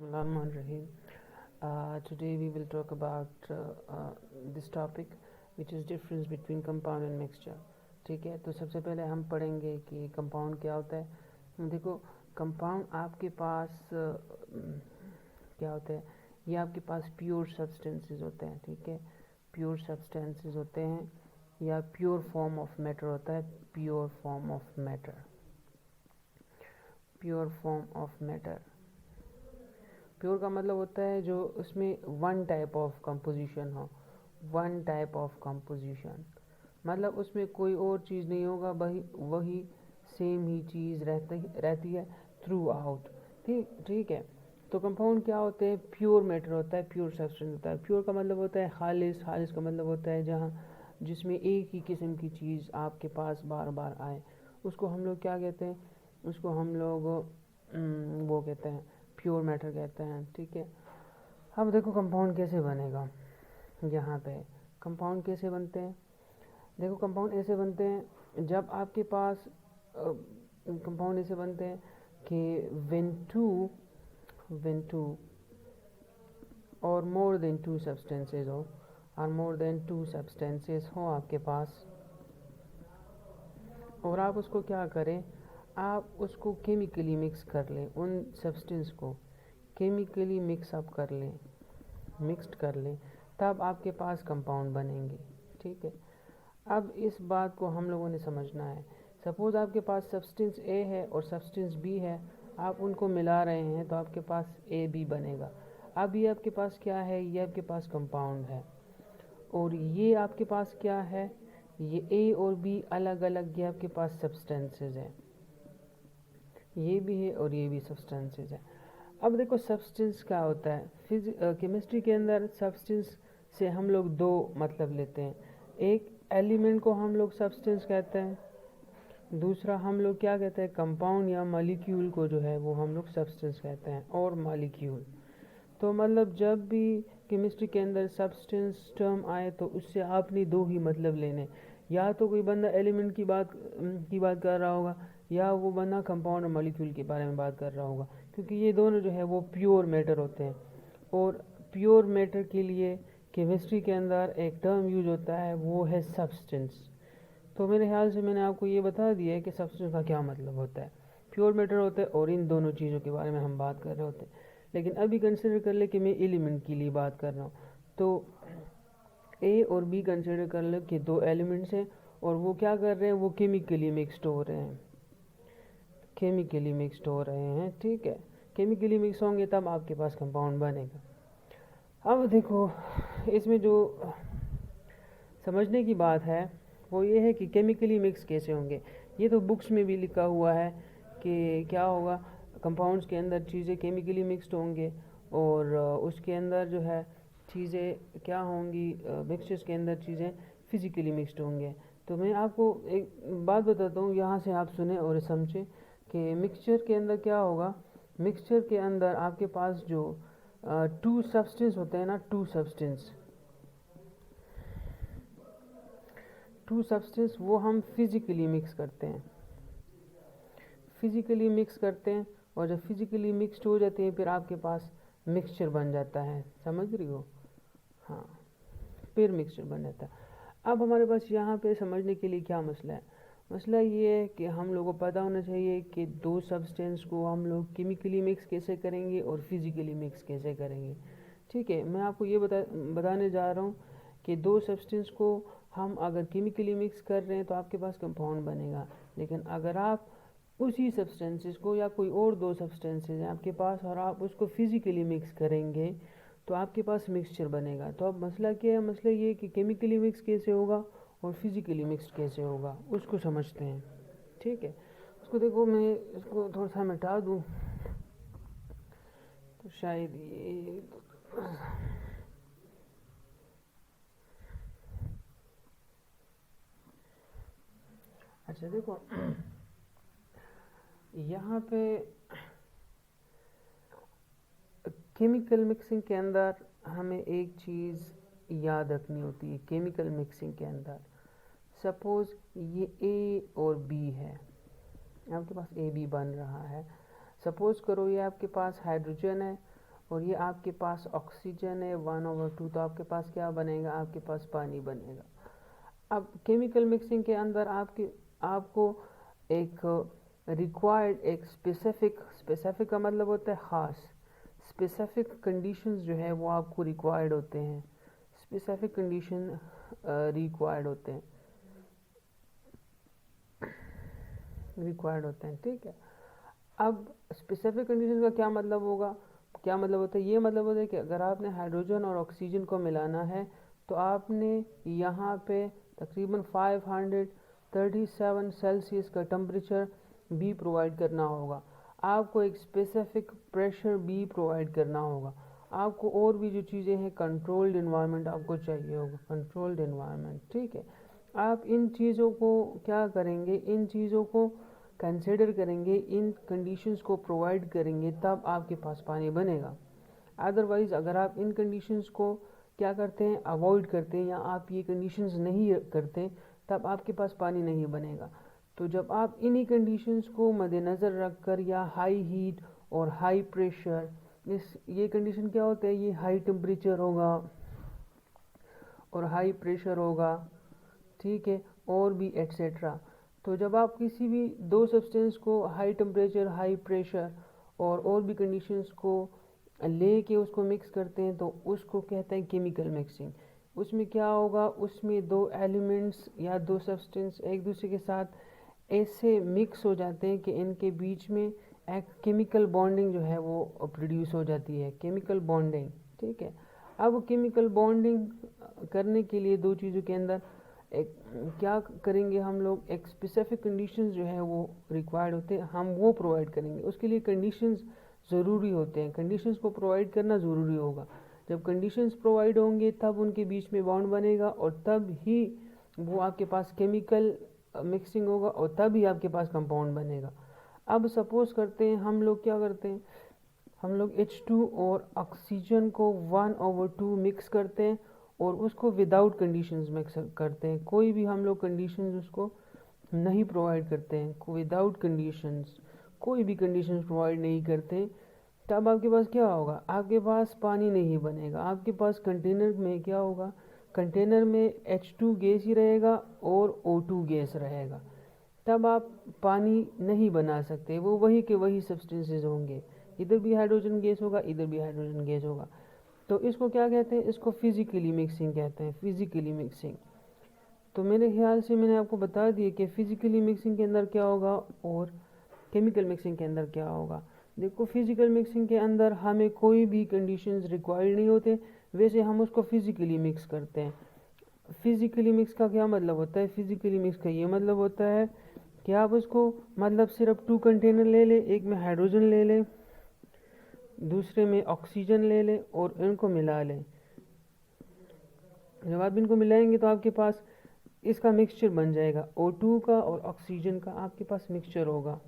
Bismillahirrahmanirrahim. Today we will talk about this topic which is difference between compound and mixture. ठीक है, तो सबसे पहले हम पढ़ेंगे कि कंपाउंड क्या होता है। देखो, कंपाउंड आपके पास क्या होता है, ये आपके पास प्योर सब्सटेंसेस होते हैं। ठीक है, प्योर सब्सटेंसेस होते हैं या प्योर फॉर्म ऑफ मैटर होता है। Pure form of matter, pure form of matter. Pure का मतलब होता है जो उसमें वन टाइप ऑफ कंपोजिशन हो। वन टाइप ऑफ कंपोजिशन मतलब उसमें कोई और चीज़ नहीं होगा, वही सेम ही चीज़ रहती है थ्रू आउट। ठीक है, तो कंपाउंड क्या होते हैं? प्योर मैटर होता है, प्योर सब्सटेंस होता है। प्योर का मतलब होता है खालिस। खालिस का मतलब होता है जहाँ जिसमें एक ही किस्म की चीज़ आपके पास बार बार आए, उसको हम लोग क्या कहते हैं? उसको हम लोग वो कहते हैं प्योर मैटर कहते हैं। ठीक है, अब देखो कंपाउंड कैसे बनेगा। यहाँ पे कंपाउंड कैसे बनते हैं? देखो, कंपाउंड ऐसे बनते हैं जब आपके पास कंपाउंड ऐसे बनते हैं कि when two और more than two substances हो, और more than two substances हो आपके पास, और आप उसको क्या करें, आप उसको केमिकली मिक्स कर लें। उन सब्सटेंस को केमिकली मिक्सअप कर लें, मिक्स्ड कर लें, तब आपके पास कंपाउंड बनेंगे। ठीक है, अब इस बात को हम लोगों ने समझना है। सपोज़ आपके पास सब्सटेंस ए है और सब्सटेंस बी है, आप उनको मिला रहे हैं तो आपके पास ए बी बनेगा। अब ये आपके पास क्या है? ये आपके पास कंपाउंड है। और ये आपके पास क्या है? ये ए और बी अलग अलग, ये आपके पास सब्सटेंसेस हैं। ये भी है और ये भी सब्सटेंसेस है। अब देखो, सब्सटेंस क्या होता है? केमिस्ट्री के अंदर सब्सटेंस से हम लोग दो मतलब लेते हैं। एक एलिमेंट को हम लोग सब्सटेंस कहते हैं, दूसरा हम लोग क्या कहते हैं? कंपाउंड या मॉलिक्यूल को जो है वो हम लोग सब्सटेंस कहते हैं, और मॉलिक्यूल। तो मतलब जब भी केमिस्ट्री के अंदर सब्सटेंस टर्म आए तो उससे आपने दो ही मतलब लेने। या तो कोई बंदा एलिमेंट की बात कर रहा होगा, या वो बंदा कंपाउंड और मॉलिक्यूल के बारे में बात कर रहा होगा, क्योंकि ये दोनों जो है वो प्योर मैटर होते हैं। और प्योर मैटर के लिए केमिस्ट्री के अंदर एक टर्म यूज होता है, वो है सब्सटेंस। तो मेरे ख्याल से मैंने आपको ये बता दिया है कि सब्सटेंस का क्या मतलब होता है। प्योर मैटर होता है और इन दोनों चीज़ों के बारे में हम बात कर रहे होते हैं। लेकिन अभी कंसिडर कर ले कि मैं एलिमेंट के लिए बात कर रहा हूँ, तो ए और बी कंसिडर कर ले कि दो एलिमेंट्स हैं, और वो क्या कर रहे हैं? वो केमिकली मिक्सड हो रहे हैं, केमिकली मिक्सड हो रहे हैं। ठीक है, केमिकली मिक्स होंगे तब आपके पास कंपाउंड बनेगा। अब देखो, इसमें जो समझने की बात है वो ये है कि केमिकली मिक्स कैसे होंगे। ये तो बुक्स में भी लिखा हुआ है कि क्या होगा, कंपाउंड्स के अंदर चीज़ें केमिकली मिक्स्ड होंगे, और उसके अंदर जो है चीज़ें क्या होंगी, मिक्सचर्स के अंदर चीज़ें फिज़िकली मिक्स्ड होंगे। तो मैं आपको एक बात बताता हूँ, यहाँ से आप सुने और समझें कि मिक्सचर के अंदर क्या होगा। मिक्सचर के अंदर आपके पास जो टू सब्सटेंस होते हैं ना, टू सब्सटेंस वो हम फिज़िकली मिक्स करते हैं, फिज़िकली मिक्स करते हैं। और जब फिज़िकली मिक्सड हो जाते हैं फिर आपके पास मिक्सचर बन जाता है। समझ रही हो? हाँ, फिर मिक्सचर बन जाता है। अब हमारे पास यहाँ पे समझने के लिए क्या मसला है? मसला ये है कि हम लोगों को पता होना चाहिए कि दो सब्सटेंस को हम लोग केमिकली मिक्स कैसे करेंगे और फिज़िकली मिक्स कैसे करेंगे। ठीक है, मैं आपको ये बताने जा रहा हूँ कि दो सब्सटेंस को हम अगर केमिकली मिक्स कर रहे हैं तो आपके पास कंपाउंड बनेगा। लेकिन अगर आप उसी सब्सटेंसेस को, या कोई और दो सब्सटेंसेस हैं आपके पास, और आप उसको फिज़िकली मिक्स करेंगे तो आपके पास मिक्सचर बनेगा। तो अब मसला क्या है? मसला ये कि केमिकली मिक्स कैसे होगा और फिज़िकली मिक्स कैसे होगा, उसको समझते हैं। ठीक है, उसको देखो, मैं इसको थोड़ा सा मिटा दूँ तो शायद ये अच्छा देखो, यहाँ पे केमिकल मिक्सिंग के अंदर हमें एक चीज़ याद रखनी होती है। केमिकल मिक्सिंग के अंदर सपोज़ ये ए और बी है, आपके पास ए बी बन रहा है। सपोज़ करो ये आपके पास हाइड्रोजन है और ये आपके पास ऑक्सीजन है 1/2, तो आपके पास क्या बनेगा, आपके पास पानी बनेगा। अब केमिकल मिक्सिंग के अंदर आपको एक रिक्वायर्ड, एक स्पेसिफिक का मतलब होता है ख़ास, स्पेसिफिक कंडीशंस जो है वो आपको रिक्वायर्ड होते हैं, स्पेसिफिक कंडीशन रिक्वायर्ड होते हैं, ठीक है। अब स्पेसिफिक कंडीशन का क्या मतलब होगा, क्या मतलब होता है, ये मतलब होता है कि अगर आपने हाइड्रोजन और ऑक्सीजन को मिलाना है तो आपने यहाँ पे तकरीबन 537 सेल्सियस का टेम्परेचर भी प्रोवाइड करना होगा, आपको एक स्पेसिफिक प्रेशर भी प्रोवाइड करना होगा, आपको और भी जो चीज़ें हैं कंट्रोल्ड इन्वायरमेंट आपको चाहिए होगा, कंट्रोल्ड इन्वायरमेंट, ठीक है। आप इन चीज़ों को क्या करेंगे, इन चीज़ों को कंसिडर करेंगे, इन कंडीशंस को प्रोवाइड करेंगे, तब आपके पास पानी बनेगा। अदरवाइज़ अगर आप इन कंडीशंस को क्या करते हैं, अवॉइड करते हैं, या आप ये कंडीशंस नहीं करते, तब आपके पास पानी नहीं बनेगा। तो जब आप इन्हीं कंडीशंस को मद्देनज़र रख कर, या हाई हीट और हाई प्रेशर, ये कंडीशन क्या होता है, ये हाई टेम्परेचर होगा और हाई प्रेशर होगा, ठीक है, और भी एट्सेट्रा। तो जब आप किसी भी दो सब्सटेंस को हाई टेम्परेचर, हाई प्रेशर और भी कंडीशंस को ले के उसको मिक्स करते हैं, तो उसको कहते हैं केमिकल मिक्सिंग। उसमें क्या होगा, उसमें दो एलिमेंट्स या दो सब्सटेंस एक दूसरे के साथ ऐसे मिक्स हो जाते हैं कि इनके बीच में एक केमिकल बॉन्डिंग जो है वो प्रोड्यूस हो जाती है, केमिकल बॉन्डिंग, ठीक है। अब केमिकल बॉन्डिंग करने के लिए दो चीज़ों के अंदर एक क्या करेंगे हम लोग, एक स्पेसिफिक कंडीशंस जो है वो रिक्वायर्ड होते हैं, हम वो प्रोवाइड करेंगे, उसके लिए कंडीशंस ज़रूरी होते हैं, कंडीशंस को प्रोवाइड करना ज़रूरी होगा। जब कंडीशंस प्रोवाइड होंगे तब उनके बीच में बॉन्ड बनेगा, और तब ही वो आपके पास केमिकल मिक्सिंग होगा, और तब ही आपके पास कंपाउंड बनेगा। अब सपोज़ करते हैं हम लोग क्या करते हैं, हम लोग H2 और ऑक्सीजन को 1/2 मिक्स करते हैं और उसको विदाउट कंडीशंस मिक्स करते हैं, कोई भी हम लोग कंडीशंस उसको नहीं प्रोवाइड करते हैं, विदाउट कंडीशंस, कोई भी कंडीशंस प्रोवाइड नहीं करते, तब आपके पास क्या होगा, आपके पास पानी नहीं बनेगा, आपके पास कंटेनर में क्या होगा, कंटेनर में H2 गैस ही रहेगा और O2 गैस रहेगा, तब आप पानी नहीं बना सकते, वो वही के वही सब्सटेंसेस होंगे, इधर भी हाइड्रोजन गैस होगा, इधर भी हाइड्रोजन गैस होगा। तो इसको क्या कहते हैं, इसको फिज़िकली मिक्सिंग कहते हैं, फिज़िकली मिक्सिंग। तो मेरे ख्याल से मैंने आपको बता दिया कि फ़िज़िकली मिक्सिंग के अंदर क्या होगा और केमिकल मिक्सिंग के अंदर क्या होगा। देखो, फिज़िकल मिक्सिंग के अंदर हमें कोई भी कंडीशंस रिक्वायर्ड नहीं होते, वैसे हम उसको फिज़िकली मिक्स करते हैं। फिज़िकली मिक्स का क्या मतलब होता है, फिज़िकली मिक्स का ये मतलब होता है कि आप उसको मतलब सिर्फ 2 कंटेनर ले लें, एक में हाइड्रोजन ले लें, दूसरे में ऑक्सीजन ले लें और इनको मिला लें। जब आप इनको मिलाएंगे तो आपके पास इसका मिक्सचर बन जाएगा, O2 का और ऑक्सीजन का आपके पास मिक्सचर होगा,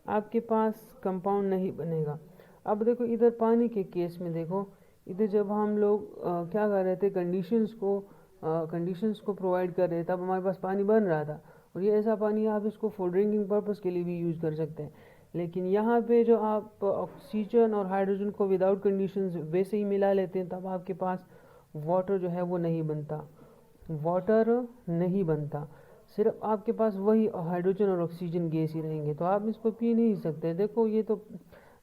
आपके पास कंपाउंड नहीं बनेगा। अब देखो इधर पानी के केस में देखो, इधर जब हम लोग क्या कर रहे थे, कंडीशंस को प्रोवाइड कर रहे थे, तब हमारे पास पानी बन रहा था, और ये ऐसा पानी आप इसको फॉर ड्रिंकिंग पर्पज़ के लिए भी यूज़ कर सकते हैं। लेकिन यहाँ पे जो आप ऑक्सीजन और हाइड्रोजन को विदाउट कंडीशंस वैसे ही मिला लेते हैं, तब आपके पास वाटर जो है वो नहीं बनता, वाटर नहीं बनता, सिर्फ आपके पास वही हाइड्रोजन और ऑक्सीजन गैस ही रहेंगे, तो आप इसको पी नहीं सकते। देखो ये तो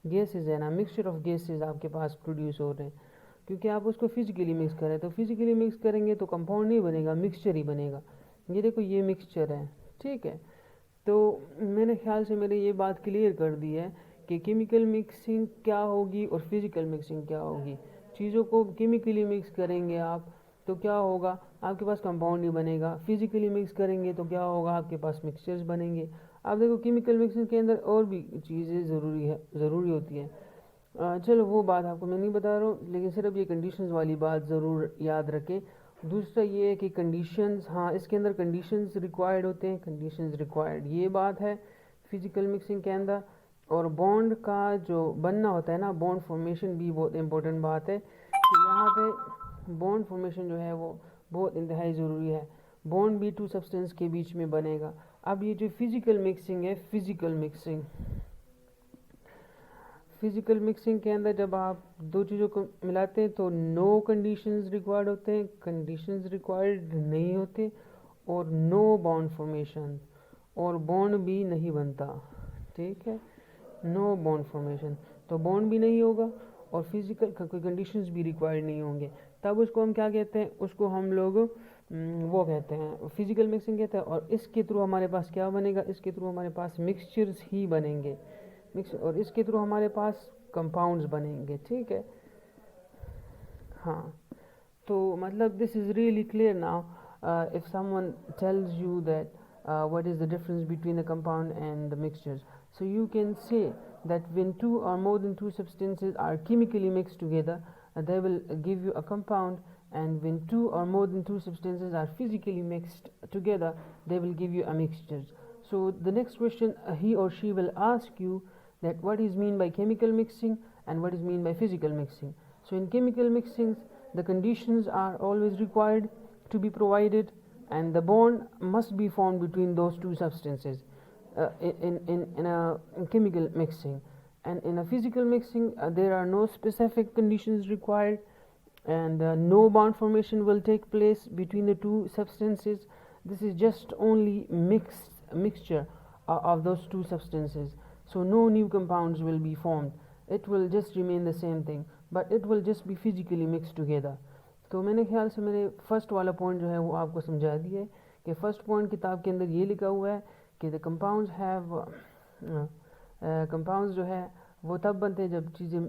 गैसेज है ना, मिक्सचर ऑफ गैसेज आपके पास प्रोड्यूस हो रहे हैं, क्योंकि आप उसको फिजिकली मिक्स करें, तो फिजिकली मिक्स करेंगे तो कंपाउंड नहीं बनेगा, मिक्सचर ही बनेगा। ये देखो ये मिक्सचर है, ठीक है। तो मेरे ख्याल से मैंने ये बात क्लियर कर दी है कि केमिकल मिक्सिंग क्या होगी और फिज़िकल मिक्सिंग क्या होगी। चीज़ों को केमिकली मिक्स करेंगे आप तो क्या होगा, आपके पास कंपाउंड नहीं बनेगा, फिज़िकली मिक्स करेंगे तो क्या होगा, आपके पास मिक्सचर्स बनेंगे। आप देखो केमिकल मिक्सिंग के अंदर और भी चीज़ें ज़रूरी होती हैं। चलो वो बात आपको मैं नहीं बता रहा हूँ, लेकिन सिर्फ ये कंडीशंस वाली बात ज़रूर याद रखें। दूसरा ये है कि कंडीशंस, हाँ इसके अंदर कंडीशंस रिक्वायर्ड होते हैं, कंडीशंस रिक्वायर्ड ये बात है फिज़िकल मिक्सिंग के अंदर। और बॉन्ड का जो बनना होता है ना, बॉन्ड फॉर्मेशन भी बहुत इंपॉर्टेंट बात है कि यहाँ पे बॉन्ड फॉर्मेशन जो है वो बहुत इंतहाई ज़रूरी है। बॉन्ड भी 2 सब्सटेंस के बीच में बनेगा। अब ये जो फिज़िकल मिक्सिंग है, फिज़िकल फिज़िकल मिक्सिंग के अंदर जब आप दो चीज़ों को मिलाते हैं तो नो कंडीशंस रिक्वायर्ड होते हैं, कंडीशंस रिक्वायर्ड नहीं होते, और नो बॉन्ड फॉर्मेशन, और बॉन्ड भी नहीं बनता, ठीक है। नो बॉन्ड फॉर्मेशन, तो बॉन्ड भी नहीं होगा और फिज़िकल कोई कंडीशंस भी रिक्वायर्ड नहीं होंगे, तब उसको हम क्या कहते हैं, उसको हम लोग वो कहते हैं फिज़िकल मिक्सिंग कहते हैं। और इसके थ्रू हमारे पास क्या बनेगा, इसके थ्रू हमारे पास मिक्सचर्स ही बनेंगे, और इसके थ्रू हमारे पास कंपाउंड्स बनेंगे, ठीक है। हाँ, तो मतलब this is really clear now if someone tells you that what is the difference between the compound and the mixtures. So you can say that when two or more than two substances are chemically mixed together, they will give you a compound, and when two or more than two substances are physically mixed together, they will give you a mixture. So the next question he or she will ask you that what is mean by chemical mixing and what is mean by physical mixing. So in chemical mixings, the conditions are always required to be provided, and the bond must be formed between those two substances in a chemical mixing. And in a physical mixing, there are no specific conditions required, and no bond formation will take place between the two substances. This is just only mixture of those two substances. So no new compounds will be formed, it will just remain the same thing, but it will just be physically mixed together. तो मैंने ख्याल से मैंने first वाला point जो है वो आपको समझा दिया है कि फ़र्स्ट पॉइंट किताब के अंदर ये लिखा हुआ है कि द कंपाउंड्स हैव कंपाउंड्स जो है वो तब बनते हैं जब चीज़ें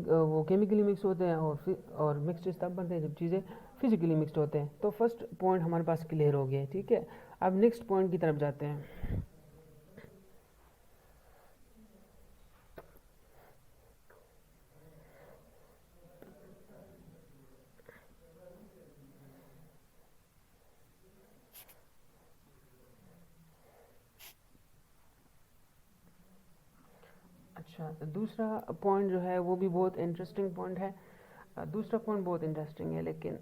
वो केमिकली मिक्स होते हैं, और मिक्सचर्स तब बनते हैं जब चीज़ें फिज़िकली मिक्सड होते हैं। तो फर्स्ट पॉइंट हमारे पास क्लियर हो गया है, ठीक है। अब नेक्स्ट पॉइंट की तरफ जाते हैं। अच्छा, दूसरा पॉइंट जो है वो भी बहुत इंटरेस्टिंग पॉइंट है। दूसरा पॉइंट बहुत इंटरेस्टिंग है, लेकिन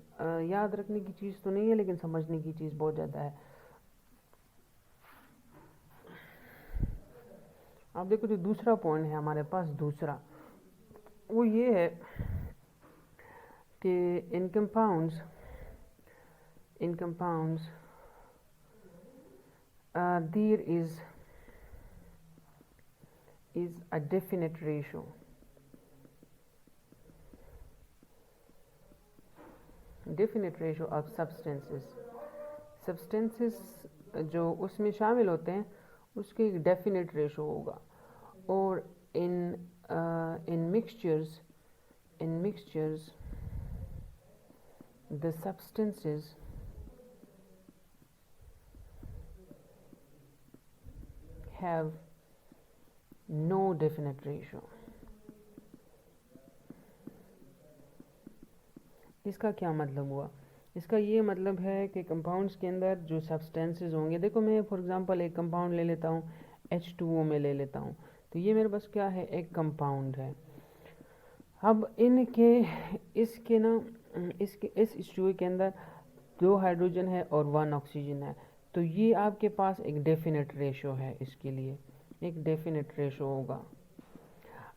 याद रखने की चीज़ तो नहीं है, लेकिन समझने की चीज़ बहुत ज़्यादा है। आप देखो जो दूसरा पॉइंट है हमारे पास, दूसरा वो ये है कि in compounds there is a definite ratio. Definite ratio of substances जो उसमें शामिल होते हैं उसके एक definite ratio होगा, और in mixtures the substances have no definite ratio. इसका क्या मतलब हुआ? इसका ये मतलब है कि कंपाउंड्स के अंदर जो सब्सटेंसेस होंगे, देखो मैं फॉर एग्जांपल एक कंपाउंड ले लेता हूँ, H2O में ले लेता हूँ, तो ये मेरे पास क्या है, एक कंपाउंड है। अब इसके इस H2O के अंदर 2 हाइड्रोजन है और 1 ऑक्सीजन है, तो ये आपके पास एक डेफिनेट रेशो है, इसके लिए एक डेफिनेट रेशो होगा।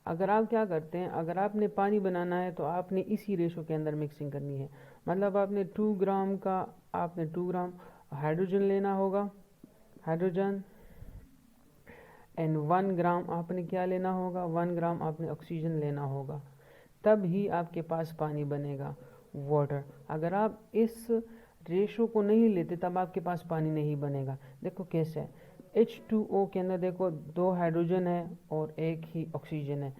अगर आप क्या करते हैं, अगर आपने पानी बनाना है तो आपने इसी रेशो के अंदर मिक्सिंग करनी है। मतलब आपने 2 ग्राम हाइड्रोजन लेना होगा, हाइड्रोजन, एंड 1 ग्राम आपने क्या लेना होगा, 1 ग्राम आपने ऑक्सीजन लेना होगा, तब ही आपके पास पानी बनेगा, वाटर। अगर आप इस रेशो को नहीं लेते तब आपके पास पानी नहीं बनेगा। देखो कैसे है, H2O के अंदर देखो 2 हाइड्रोजन है और 1 ही ऑक्सीजन है,